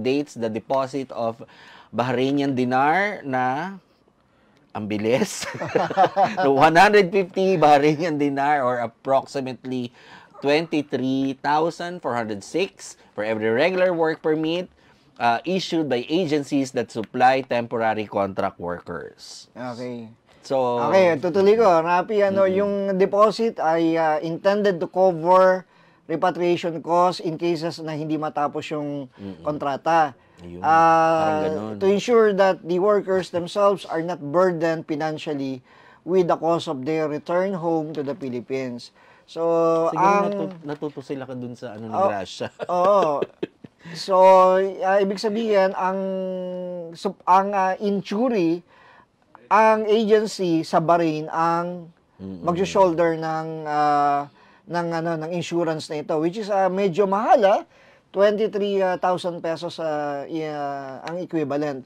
dates the deposit of Bahrainian dinar na ang bilis. 150 Bahrainian dinar or approximately 23,406 for every regular work permit issued by agencies that supply temporary contract workers. Okay. So, Okay, tutuloy ko. Rapi, yung deposit ay intended to cover repatriation costs in cases na hindi matapos yung kontrata. Ayun, parang ganun. To ensure that the workers themselves are not burdened financially with the cost of their return home to the Philippines. So, siguro natuto sila ka dun sa ni Gracia. Oo. So, ibig sabihin, ang injury, ang agency sa Bahrain ang mag-shoulder ng insurance na ito, which is medyo mahal, 23,000 pesos ang equivalent.